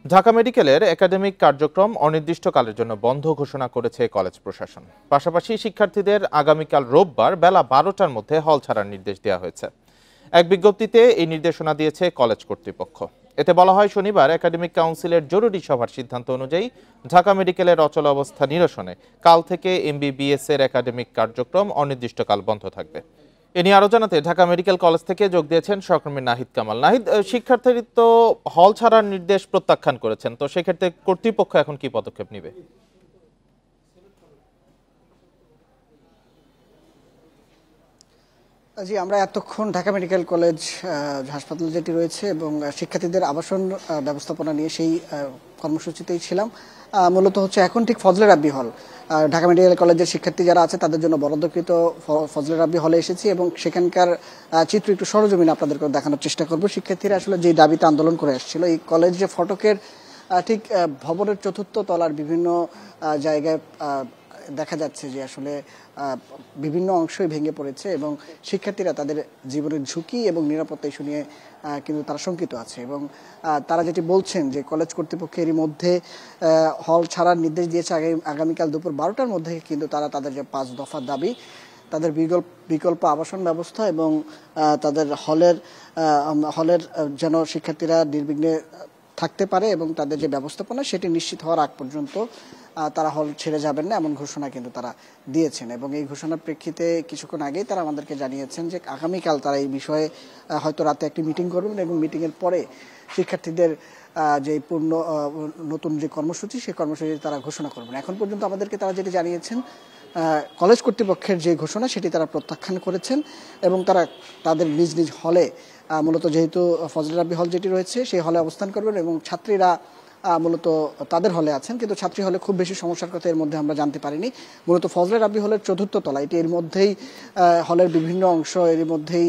ঢাকা মেডিকেলের একাডেমিক কার্যক্রম অনির্দিষ্টকালের জন্য বন্ধ ঘোষণা করেছে কলেজ প্রশাসন। পাশাপাশি শিক্ষার্থীদের আগামীকাল রোববার বেলা ১২টার মধ্যে হল ছাড়ার নির্দেশ দেওয়া হয়েছে। এক বিজ্ঞপ্তিতে এই নির্দেশনা দিয়েছে কলেজ কর্তৃপক্ষ। এতে বলা হয়, শনিবার একাডেমিক কাউন্সিলের জরুরি সভার সিদ্ধান্ত অনুযায়ী ঢাকা মেডিকেলের অচল অবস্থা নিরসনে কাল থেকে এমবিবিএস এর একাডেমিক কার্যক্রম অনির্দিষ্টকাল বন্ধ থাকবে। এ নিয়ে আরো জানাতে ঢাকা মেডিকেল কলেজ থেকে যোগ দিয়েছেন সহকর্মী নাহিদ কামাল। নাহিদ, শিক্ষার্থীরা তো হল ছাড়ার নির্দেশ প্রত্যাখ্যান করেছেন, তো সেক্ষেত্রে কর্তৃপক্ষ এখন কি পদক্ষেপ নেবে? জি, আমরা এতক্ষণ ঢাকা মেডিকেল কলেজ হাসপাতাল যেটি রয়েছে এবং শিক্ষার্থীদের আবাসন ব্যবস্থাপনা নিয়ে সেই কর্মসূচিতেই ছিলাম। মূলত হচ্ছে এখন ঠিক ফজলে রাব্বি হল, ঢাকা মেডিকেল কলেজের শিক্ষার্থী যারা আছে তাদের জন্য বরাদ্দকৃত ফজলে রাব্বি হলে এসেছি এবং সেখানকার চিত্র একটু সরজমিনে আপনাদেরকে দেখানোর চেষ্টা করব। শিক্ষার্থীরা আসলে যে দাবিতে আন্দোলন করে আসছিল, এই কলেজ যে ফটকের ঠিক ভবনের চতুর্থ তলার বিভিন্ন জায়গায় দেখা যাচ্ছে যে আসলে বিভিন্ন অংশই ভেঙে পড়েছে এবং শিক্ষার্থীরা তাদের জীবনের ঝুঁকি এবং নিরাপত্তা ইস্যু নিয়ে কিন্তু তারা শঙ্কিত আছে এবং তারা যেটি বলছেন যে কলেজ কর্তৃপক্ষ এরই মধ্যে হল ছাড়ার নির্দেশ দিয়েছে আগামীকাল দুপুর ১২টার মধ্যে কিন্তু তারা তাদের যে ৫ দফা দাবি, তাদের বিকল্প আবাসন ব্যবস্থা এবং তাদের হলের যেন শিক্ষার্থীরা নির্বিঘ্নে থাকতে পারে এবং তাদের যে ব্যবস্থাপনা সেটি নিশ্চিত হওয়ার আগ পর্যন্ত তারা হল ছেড়ে যাবেন না, এমন ঘোষণা কিন্তু তারা দিয়েছেন। এবং এই ঘোষণার প্রেক্ষিতে কিছুক্ষণ আগেই তারা আমাদেরকে জানিয়েছেন যে আগামীকাল তারা এই বিষয়ে হয়তো রাতে একটি মিটিং করবেন এবং মিটিংয়ের পরে শিক্ষার্থীদের যে নতুন যে কর্মসূচি সেই কর্মসূচি তারা ঘোষণা করবেন। এখন পর্যন্ত আমাদেরকে তারা যেটি জানিয়েছেন, কলেজ কর্তৃপক্ষের যে ঘোষণা সেটি তারা প্রত্যাখ্যান করেছেন এবং তারা তাদের নিজ নিজ হলে, মূলত যেহেতু ফজলে রাব্বি হল যেটি রয়েছে সেই হলে অবস্থান করবেন এবং ছাত্রীরা মূলত তাদের হলে আছেন, কিন্তু ছাত্রী হলে খুব বেশি সমস্যার কথা এর মধ্যে আমরা জানতে পারিনি। মূলত ফজলে রাব্বি হলের চতুর্থ তলা, এটি এর মধ্যেই হলের বিভিন্ন অংশ, এর মধ্যেই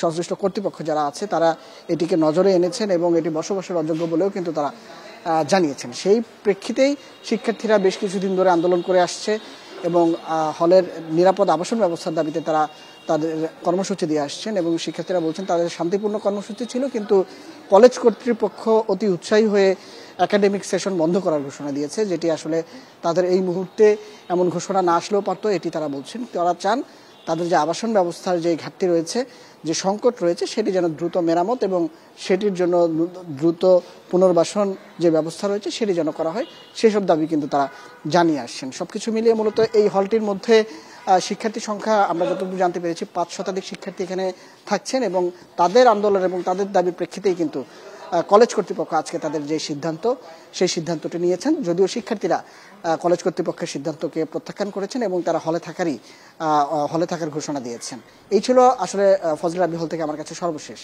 সংশ্লিষ্ট কর্তৃপক্ষ যারা আছে তারা এটিকে নজরে এনেছেন এবং এটি বসবাসের অযোগ্য বলেও কিন্তু তারা জানিয়েছেন। সেই প্রেক্ষিতেই শিক্ষার্থীরা বেশ কিছুদিন ধরে আন্দোলন করে আসছে এবং হলের নিরাপদ আবাসন ব্যবস্থার দাবিতে তারা তাদের কর্মসূচি দিয়ে আসছেন এবং শিক্ষার্থীরা বলছেন তাদের শান্তিপূর্ণ কর্মসূচি ছিল, কিন্তু কলেজ কর্তৃপক্ষ অতি উৎসাহী হয়ে একাডেমিক সেশন বন্ধ করার ঘোষণা দিয়েছে, যেটি আসলে তাদের এই মুহূর্তে এমন ঘোষণা না আসলেও পারতো, এটি তারা বলছেন। তারা চান তাদের যে আবাসন ব্যবস্থার যে ঘাটতি রয়েছে, যে সংকট রয়েছে, সেটি যেন দ্রুত মেরামত এবং সেটির জন্য দ্রুত পুনর্বাসন যে ব্যবস্থা রয়েছে সেটি যেন করা হয়, সেসব দাবি কিন্তু তারা জানিয়ে আসছেন। সবকিছু মিলিয়ে মূলত এই হলটির মধ্যে শিক্ষার্থী সংখ্যা আমরা যতটুকু জানতে পেরেছি ৫ শতাধিক শিক্ষার্থী এখানে থাকছেন এবং তাদের আন্দোলন এবং তাদের দাবির প্রেক্ষিতেই কিন্তু কলেজ কর্তৃপক্ষ আজকে তাদের যে সিদ্ধান্ত সেই সিদ্ধান্তটি নিয়েছেন। যদিও শিক্ষার্থীরা কলেজ কর্তৃপক্ষের সিদ্ধান্তকে প্রত্যাখ্যান করেছেন এবং তারা হলে থাকার ঘোষণা দিয়েছেন। এই ছিল আসলে ফজলে রাব্বি হল থেকে আমার কাছে সর্বশেষ।